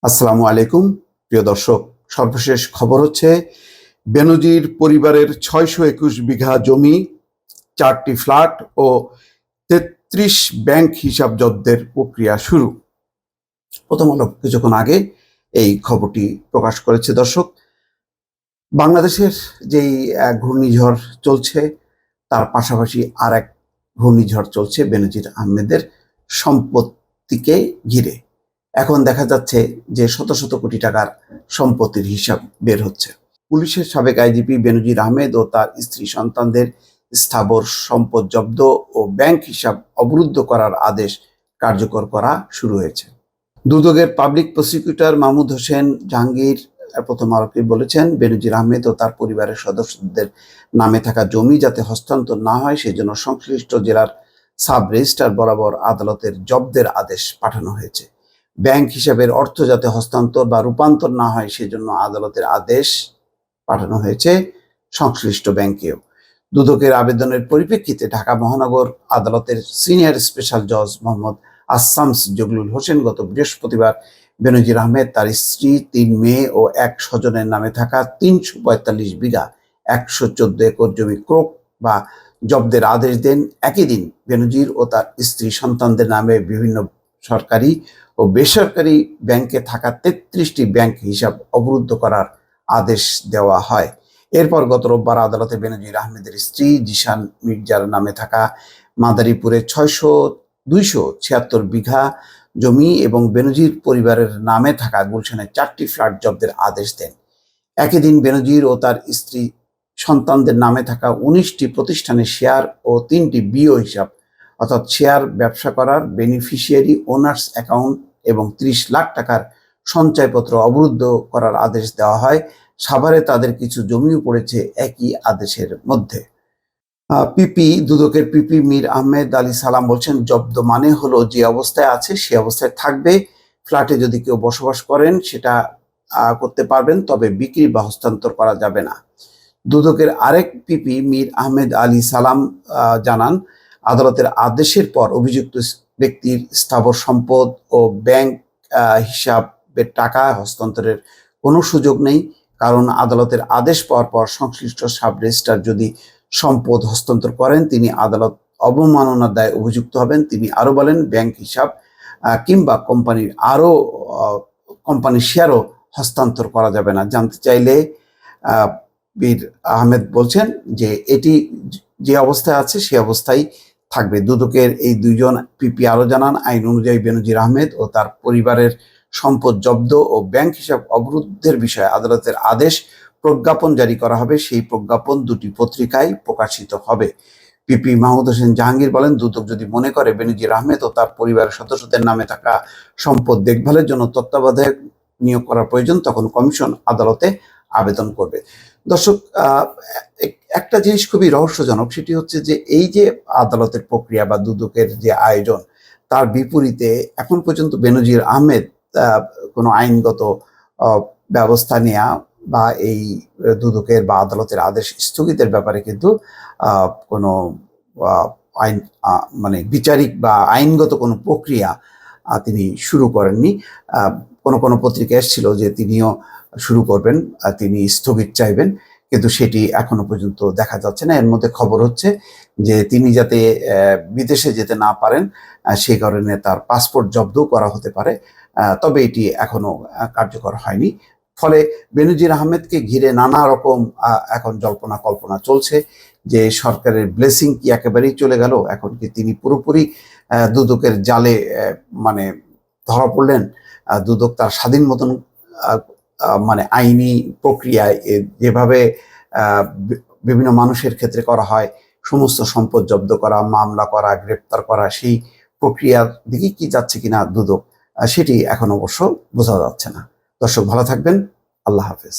আসসালামু আলাইকুম প্রিয় দর্শক, সর্বশেষ খবর হচ্ছে বেনজির পরিবারের ৬২১ বিঘা জমি, ৪টি ফ্ল্যাট ও ৩৩ ব্যাংক হিসাব জব্দের প্রক্রিয়া শুরু। প্রথম আলো কিছুক্ষণ আগে এই খবরটি প্রকাশ করেছে। দর্শক, বাংলাদেশের যেই ঘূর্ণিঝড় চলছে তার পাশাপাশি আর এক ঘূর্ণিঝড় চলছে বেনজির আহমেদের সম্পত্তিকে ঘিরে। এখন দেখা যাচ্ছে যে শত শত কোটি টাকার সম্পত্তির হিসাব বের হচ্ছে। পুলিশের সাবেক আইজিপি বেনজির আহমেদ ও তার স্ত্রী সন্তানদের স্থাবর সম্পদ জব্দ ও ব্যাংক হিসাব অবরুদ্ধ করার আদেশ কার্যকর করা শুরু হয়েছে। দুদকের পাবলিক প্রসিকিউটর মাহমুদ হোসেন জাহাঙ্গীর প্রথম আলোকে বলেছেন, বেনজির আহমেদ ও তার পরিবারের সদস্যদের নামে থাকা জমি যাতে হস্তান্তর না হয় সেজন্য সংশ্লিষ্ট জেলার সাব রেজিস্ট্রার বরাবর আদালতের জব্দের আদেশ পাঠানো হয়েছে। ব্যাংক হিসাবের অর্থ যাতে হস্তান্তর বা রূপান্তর না হয় সেজন্য আদালতের আদেশ পাঠানো হয়েছে সংশ্লিষ্ট ব্যাংকেও। দুদকের আবেদনের পরিপ্রেক্ষিতে ঢাকা মহানগর আদালতের সিনিয়র স্পেশাল জজ মোহাম্মদ আসামস জগলুল হোসেন গত বৃহস্পতিবার বেনজির আহমেদ, তার স্ত্রী, ৩ মেয়ে ও এক স্বজনের নামে থাকা ৩৪৫ বিঘা ১১৪ একর জমি ক্রোক বা জব্দের আদেশ দেন। একই দিন বেনজির ও তার স্ত্রী সন্তানদের নামে বিভিন্ন সরকারি ও বেসরকারি ব্যাংকে থাকা ৩৩টি ব্যাংক হিসাব অবরুদ্ধ করার আদেশ দেওয়া হয়। এরপর গত রোববার আদালতে বেনজির আহমেদের স্ত্রী জিশান মির্জার নামে থাকা মাদারীপুরে ২৭৬ বিঘা জমি এবং বেনজির পরিবারের নামে থাকা গুলশানের 4টি ফ্ল্যাট জব্দের আদেশ দেন। একই দিন বেনজির ও তার স্ত্রী সন্তানদের নামে থাকা ১৯টি প্রতিষ্ঠানের শেয়ার ও 3টি বিও হিসাব অর্থাৎ শেয়ার ব্যবসা করার বেনিফিশিয়ারি ওনার্স অ্যাকাউন্ট এবং ৩০ লাখ টাকার সঞ্চয়পত্র অবরুদ্ধ করার আদেশ দেওয়া হয়। সাভারে তাদের কিছু জমিও পড়েছে একই আদেশের মধ্যে। দুদকের পিপি মীর আহমেদ আলী সালাম বলছেন, জব্দ মানে হলো যে অবস্থায় আছে সে অবস্থায় থাকবে। ফ্ল্যাটে যদি কেউ বসবাস করেন সেটা করতে পারবেন, তবে বিক্রি বা হস্তান্তর করা যাবে না। দুদকের আরেক পিপি মীর আহমেদ আলী সালাম জানান, আদালতের আদেশের পর অভিযুক্ত ব্যক্তির স্থাবর সম্পদ ও ব্যাংক হিসাবের টাকা হস্তান্তরের কোনো সুযোগ নেই, কারণ আদালতের আদেশ পাওয়ার পর সংশ্লিষ্ট সাব রেজিস্ট্রার যদি সম্পদ হস্তান্তর করেন তিনি আদালত অবমাননার দায়ে অভিযুক্ত হবেন। তিনি আরো বলেন, ব্যাংক হিসাব কিংবা কোম্পানির শেয়ারও হস্তান্তর করা যাবে না। জানতে চাইলে বীর আহমেদ বলছেন যে এটি যে অবস্থায় আছে সে অবস্থায় থাকবে। দুদকের এই দুইজন পিপি আরো জানান, আইন অনুযায়ী বেনজির আহমেদ ও তার পরিবারের সম্পদ জব্দ ও ব্যাংক হিসাব অবরুদ্ধের বিষয়ে আদালতের আদেশ প্রজ্ঞাপন জারি করা হবে। সেই প্রজ্ঞাপন 2টি পত্রিকায় প্রকাশিত হবে। পিপি মাহমুদ হোসেন জাহাঙ্গীর বলেন, দুদক যদি মনে করে বেনজির আহমেদ ও তার পরিবারের সদস্যদের নামে থাকা সম্পদ দেখভালের জন্য তত্ত্বাবধায়ক নিয়োগ করার প্রয়োজন তখন কমিশন আদালতে আবেদন করবে। দর্শক, একটা জিনিস খুবই রহস্যজনক, সেটি হচ্ছে যে এই যে আদালতের প্রক্রিয়া বা দুদকের যে আয়োজন, তার বিপরীতে এখন পর্যন্ত বেনজির আহমেদ কোনো আইনগত ব্যবস্থা নেয়া বা এই দুদকের বা আদালতের আদেশ স্থগিতের ব্যাপারে কিন্তু কোনো আইন মানে বিচারিক বা আইনগত কোনো প্রক্রিয়া তিনি শুরু করেননি। কোনো পত্রিকা এসেছিল যে তিনিও শুরু করবেন, তিনি স্থগিত চাইবেন, কিন্তু সেটি এখনো পর্যন্ত দেখা যাচ্ছে না। এর মধ্যে খবর হচ্ছে যে তিনি যাতে বিদেশে যেতে না পারেন সেই কারণে তার পাসপোর্ট জব্দ করা হতে পারে, তবে এটি এখনো কার্যকর হয়নি। ফলে বেনজির আহমেদকে ঘিরে নানা রকম এখন জল্পনা কল্পনা চলছে যে সরকারের ব্লেসিং কি একেবারেই চলে গেল, এখন কি তিনি পুরোপুরি দুদকের জালে মানে ধরা পড়লেন। দুদক তার স্বাধীন মতন মানে আইনি প্রক্রিয়ায় যেভাবে বিভিন্ন মানুষের ক্ষেত্রে করা হয়, সমস্ত সম্পদ জব্দ করা, মামলা করা, গ্রেপ্তার করা, সেই প্রক্রিয়ার দিকে কি যাচ্ছে কিনা দুদক, সেটি এখন অবশ্য বোঝা যাচ্ছে না। দর্শক, ভালো থাকবেন। আল্লাহ হাফেজ।